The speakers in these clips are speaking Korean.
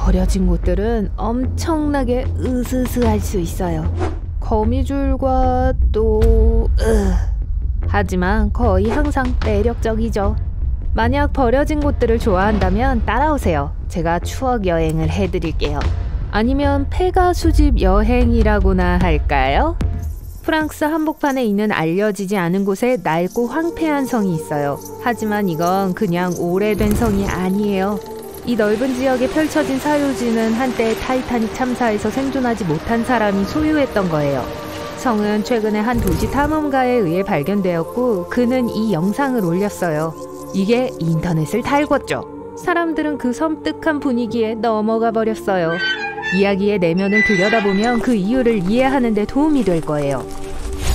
버려진 곳들은 엄청나게 으스스할 수 있어요. 거미줄과 또... 하지만 거의 항상 매력적이죠. 만약 버려진 곳들을 좋아한다면 따라오세요. 제가 추억 여행을 해드릴게요. 아니면 폐가 수집 여행이라고나 할까요? 프랑스 한복판에 있는 알려지지 않은 곳에 낡고 황폐한 성이 있어요. 하지만 이건 그냥 오래된 성이 아니에요. 이 넓은 지역에 펼쳐진 사유지는 한때 타이타닉 참사에서 생존하지 못한 사람이 소유했던 거예요. 성은 최근에 한 도시 탐험가에 의해 발견되었고 그는 이 영상을 올렸어요. 이게 인터넷을 달궜죠. 사람들은 그 섬뜩한 분위기에 넘어가 버렸어요. 이야기의 내면을 들여다보면 그 이유를 이해하는 데 도움이 될 거예요.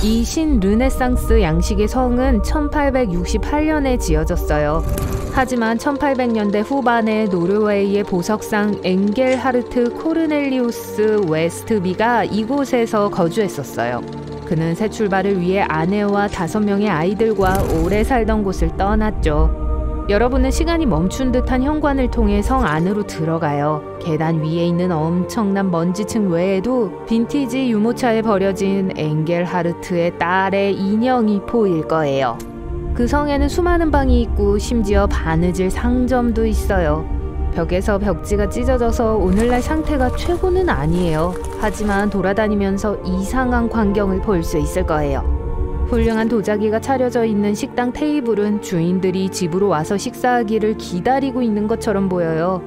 이 신르네상스 양식의 성은 1868년에 지어졌어요. 하지만 1800년대 후반에 노르웨이의 보석상 엥겔하르트 코르넬리우스 웨스트비가 이곳에서 거주했었어요. 그는 새 출발을 위해 아내와 5명의 아이들과 오래 살던 곳을 떠났죠. 여러분은 시간이 멈춘 듯한 현관을 통해 성 안으로 들어가요. 계단 위에 있는 엄청난 먼지층 외에도 빈티지 유모차에 버려진 엥겔하르트의 딸의 인형이 보일 거예요. 그 성에는 수많은 방이 있고 심지어 바느질 상점도 있어요. 벽에서 벽지가 찢어져서 오늘날 상태가 최고는 아니에요. 하지만 돌아다니면서 이상한 광경을 볼 수 있을 거예요. 훌륭한 도자기가 차려져 있는 식당 테이블은 주인들이 집으로 와서 식사하기를 기다리고 있는 것처럼 보여요.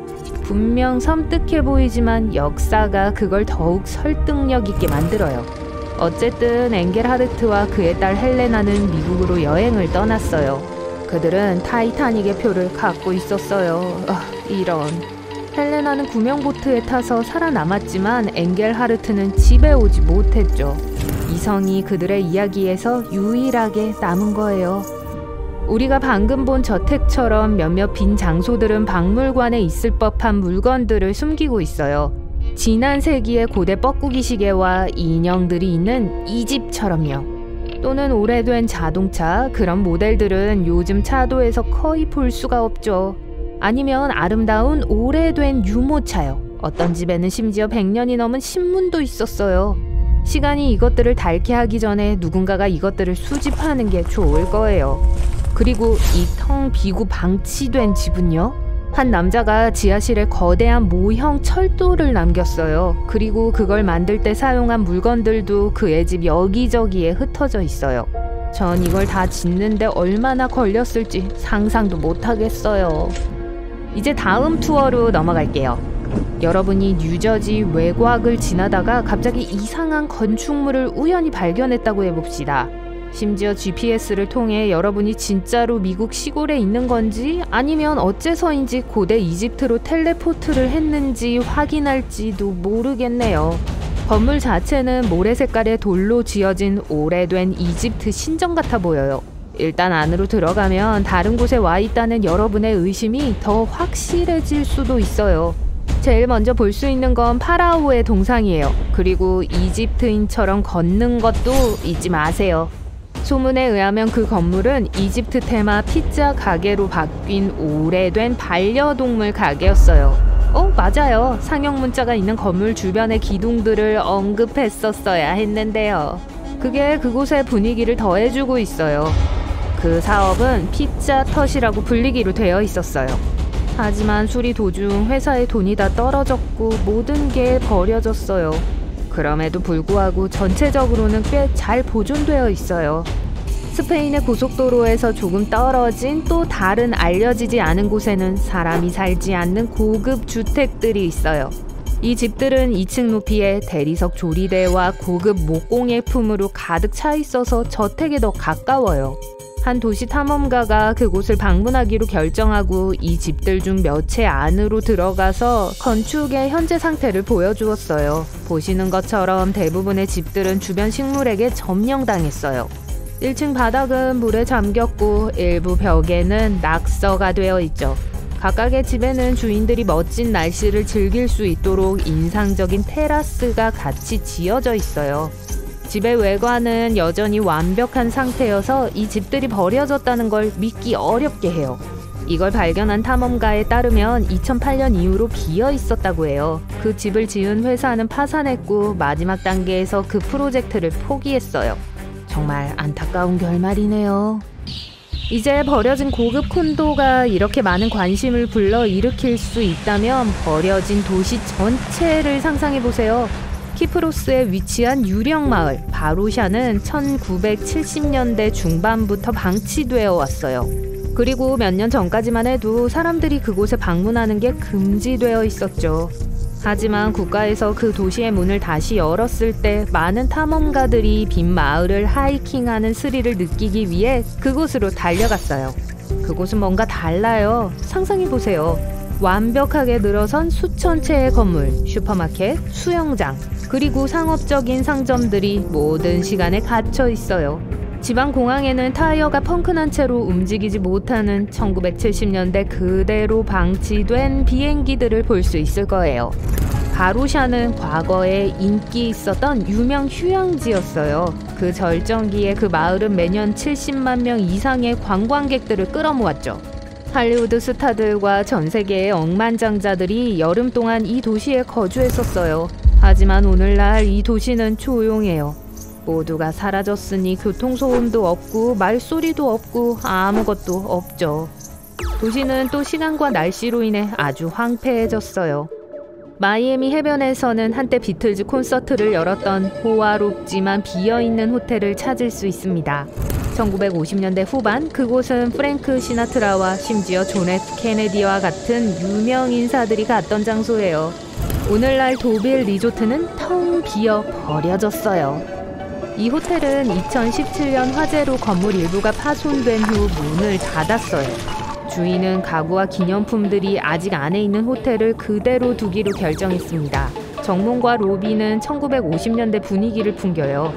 분명 섬뜩해 보이지만 역사가 그걸 더욱 설득력 있게 만들어요. 어쨌든 엥겔하르트와 그의 딸 헬레나는 미국으로 여행을 떠났어요. 그들은 타이타닉의 표를 갖고 있었어요. 이런. 헬레나는 구명보트에 타서 살아남았지만 엥겔하르트는 집에 오지 못했죠. 이 성이 그들의 이야기에서 유일하게 남은 거예요. 우리가 방금 본 저택처럼 몇몇 빈 장소들은 박물관에 있을 법한 물건들을 숨기고 있어요. 지난 세기의 고대 뻐꾸기 시계와 인형들이 있는 이 집처럼요. 또는 오래된 자동차, 그런 모델들은 요즘 차도에서 거의 볼 수가 없죠. 아니면 아름다운 오래된 유모차요. 어떤 집에는 심지어 100년이 넘은 신문도 있었어요. 시간이 이것들을 닳게 하기 전에 누군가가 이것들을 수집하는 게 좋을 거예요. 그리고 이 텅 비고 방치된 집은요? 한 남자가 지하실에 거대한 모형 철도를 남겼어요. 그리고 그걸 만들 때 사용한 물건들도 그의 집 여기저기에 흩어져 있어요. 전 이걸 다 짓는데 얼마나 걸렸을지 상상도 못하겠어요. 이제 다음 투어로 넘어갈게요. 여러분이 뉴저지 외곽을 지나다가 갑자기 이상한 건축물을 우연히 발견했다고 해봅시다. 심지어 GPS를 통해 여러분이 진짜로 미국 시골에 있는 건지 아니면 어째서인지 고대 이집트로 텔레포트를 했는지 확인할지도 모르겠네요. 건물 자체는 모래 색깔의 돌로 지어진 오래된 이집트 신전 같아 보여요. 일단 안으로 들어가면 다른 곳에 와 있다는 여러분의 의심이 더 확실해질 수도 있어요. 제일 먼저 볼 수 있는 건 파라오의 동상이에요. 그리고 이집트인처럼 걷는 것도 잊지 마세요. 소문에 의하면 그 건물은 이집트 테마 피자 가게로 바뀐 오래된 반려동물 가게였어요. 맞아요. 상형 문자가 있는 건물 주변의 기둥들을 언급했었어야 했는데요. 그게 그곳의 분위기를 더해주고 있어요. 그 사업은 피자 텄이라고 불리기로 되어 있었어요. 하지만 수리 도중 회사의 돈이 다 떨어졌고 모든 게 버려졌어요. 그럼에도 불구하고 전체적으로는 꽤 잘 보존되어 있어요. 스페인의 고속도로에서 조금 떨어진 또 다른 알려지지 않은 곳에는 사람이 살지 않는 고급 주택들이 있어요. 이 집들은 2층 높이에 대리석 조리대와 고급 목공예품으로 가득 차 있어서 저택에 더 가까워요. 한 도시 탐험가가 그곳을 방문하기로 결정하고 이 집들 중 몇 채 안으로 들어가서 건축의 현재 상태를 보여주었어요. 보시는 것처럼 대부분의 집들은 주변 식물에게 점령당했어요. 1층 바닥은 물에 잠겼고 일부 벽에는 낙서가 되어 있죠. 각각의 집에는 주인들이 멋진 날씨를 즐길 수 있도록 인상적인 테라스가 같이 지어져 있어요. 집의 외관은 여전히 완벽한 상태여서 이 집들이 버려졌다는 걸 믿기 어렵게 해요. 이걸 발견한 탐험가에 따르면 2008년 이후로 비어 있었다고 해요. 그 집을 지은 회사는 파산했고 마지막 단계에서 그 프로젝트를 포기했어요. 정말 안타까운 결말이네요. 이제 버려진 고급 콘도가 이렇게 많은 관심을 불러일으킬 수 있다면 버려진 도시 전체를 상상해보세요. 키프로스에 위치한 유령 마을 바루샤는 1970년대 중반부터 방치되어 왔어요. 그리고 몇 년 전까지만 해도 사람들이 그곳에 방문하는 게 금지되어 있었죠. 하지만 국가에서 그 도시의 문을 다시 열었을 때 많은 탐험가들이 빈 마을을 하이킹하는 스릴을 느끼기 위해 그곳으로 달려갔어요. 그곳은 뭔가 달라요. 상상해보세요. 완벽하게 늘어선 수천 채의 건물, 슈퍼마켓, 수영장, 그리고 상업적인 상점들이 모든 시간에 갇혀 있어요. 지방 공항에는 타이어가 펑크난 채로 움직이지 못하는 1970년대 그대로 방치된 비행기들을 볼 수 있을 거예요. 바루샤는 과거에 인기 있었던 유명 휴양지였어요. 그 절정기에 그 마을은 매년 70만 명 이상의 관광객들을 끌어모았죠. 할리우드 스타들과 전 세계의 억만장자들이 여름 동안 이 도시에 거주했었어요. 하지만 오늘날 이 도시는 조용해요. 모두가 사라졌으니 교통소음도 없고 말소리도 없고 아무것도 없죠. 도시는 또 시간과 날씨로 인해 아주 황폐해졌어요. 마이애미 해변에서는 한때 비틀즈 콘서트를 열었던 호화롭지만 비어있는 호텔을 찾을 수 있습니다. 1950년대 후반 그곳은 프랭크 시나트라와 심지어 존 F 케네디와 같은 유명 인사들이 갔던 장소예요. 오늘날 도빌 리조트는 텅 비어 버려졌어요. 이 호텔은 2017년 화재로 건물 일부가 파손된 후 문을 닫았어요. 주인은 가구와 기념품들이 아직 안에 있는 호텔을 그대로 두기로 결정했습니다. 정문과 로비는 1950년대 분위기를 풍겨요.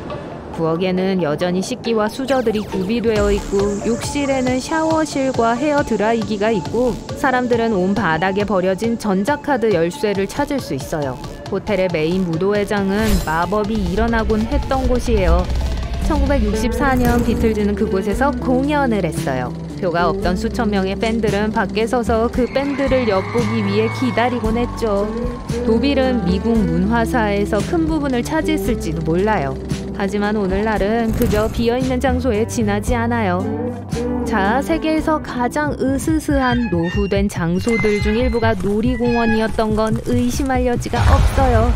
부엌에는 여전히 식기와 수저들이 구비되어 있고 욕실에는 샤워실과 헤어드라이기가 있고 사람들은 온 바닥에 버려진 전자카드 열쇠를 찾을 수 있어요. 호텔의 메인 무도회장은 마법이 일어나곤 했던 곳이에요. 1964년 비틀즈는 그곳에서 공연을 했어요. 표가 없던 수천 명의 팬들은 밖에 서서 그 밴드를 엿보기 위해 기다리곤 했죠. 도빌은 미국 문화사에서 큰 부분을 차지했을지도 몰라요. 하지만 오늘날은 그저 비어있는 장소에 지나지 않아요. 자, 세계에서 가장 으스스한 노후된 장소들 중 일부가 놀이공원이었던 건 의심할 여지가 없어요.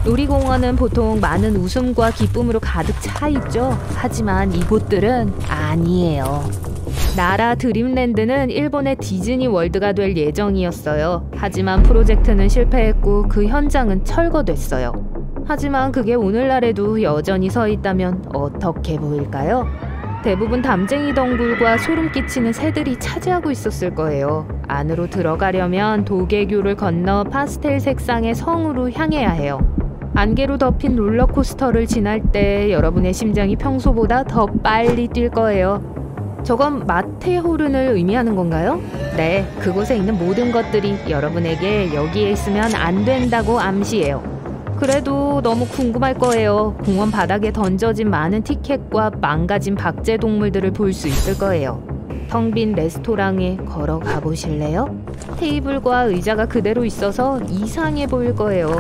놀이공원은 보통 많은 웃음과 기쁨으로 가득 차 있죠. 하지만 이곳들은 아니에요. 나라 드림랜드는 일본의 디즈니 월드가 될 예정이었어요. 하지만 프로젝트는 실패했고 그 현장은 철거됐어요. 하지만 그게 오늘날에도 여전히 서 있다면 어떻게 보일까요? 대부분 담쟁이 덩굴과 소름 끼치는 새들이 차지하고 있었을 거예요. 안으로 들어가려면 도계교를 건너 파스텔 색상의 성으로 향해야 해요. 안개로 덮인 롤러코스터를 지날 때 여러분의 심장이 평소보다 더 빨리 뛸 거예요. 저건 마테호른을 의미하는 건가요? 네, 그곳에 있는 모든 것들이 여러분에게 여기에 있으면 안 된다고 암시해요. 그래도 너무 궁금할 거예요. 공원 바닥에 던져진 많은 티켓과 망가진 박제 동물들을 볼 수 있을 거예요. 텅 빈 레스토랑에 걸어가 보실래요? 테이블과 의자가 그대로 있어서 이상해 보일 거예요.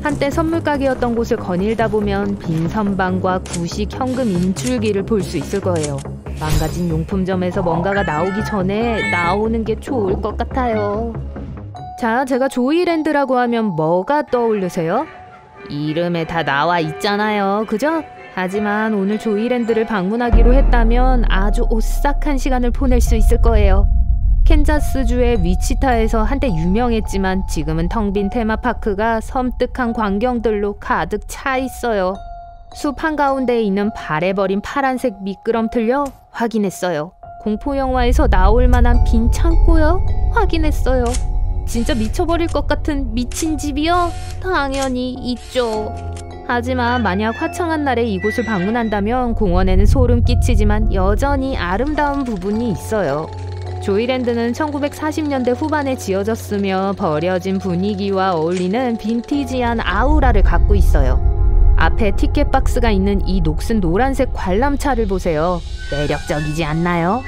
한때 선물 가게였던 곳을 거닐다 보면 빈 선반과 구식 현금 인출기를 볼 수 있을 거예요. 망가진 용품점에서 뭔가가 나오기 전에 나오는 게 좋을 것 같아요. 자, 제가 조이랜드라고 하면 뭐가 떠오르세요? 이름에 다 나와 있잖아요. 그죠? 하지만 오늘 조이랜드를 방문하기로 했다면 아주 오싹한 시간을 보낼 수 있을 거예요. 캔자스주의 위치타에서 한때 유명했지만 지금은 텅 빈 테마파크가 섬뜩한 광경들로 가득 차 있어요. 숲 한가운데에 있는 바래버린 파란색 미끄럼틀요? 확인했어요. 공포영화에서 나올 만한 빈 창고요? 확인했어요. 진짜 미쳐버릴 것 같은 미친 집이요? 당연히 있죠. 하지만 만약 화창한 날에 이곳을 방문한다면 공원에는 소름 끼치지만 여전히 아름다운 부분이 있어요. 조이랜드는 1940년대 후반에 지어졌으며 버려진 분위기와 어울리는 빈티지한 아우라를 갖고 있어요. 앞에 티켓 박스가 있는 이 녹슨 노란색 관람차를 보세요. 매력적이지 않나요?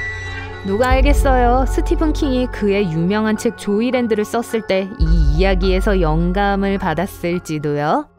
누가 알겠어요. 스티븐 킹이 그의 유명한 책 조이랜드를 썼을 때 이 이야기에서 영감을 받았을지도요.